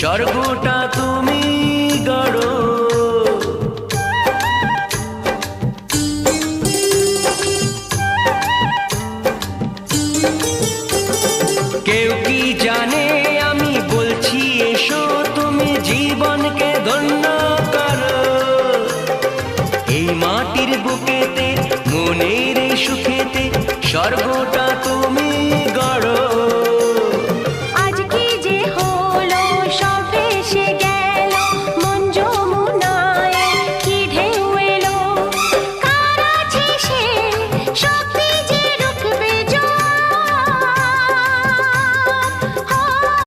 স্বর্গটা তুমি গড়ো। কেউ কি জানে আমি বলছি এসো তুমি জীবনকে ধন্য করো। এই মাটির বুকেতে মনের এই সুখেতে স্বর্গটা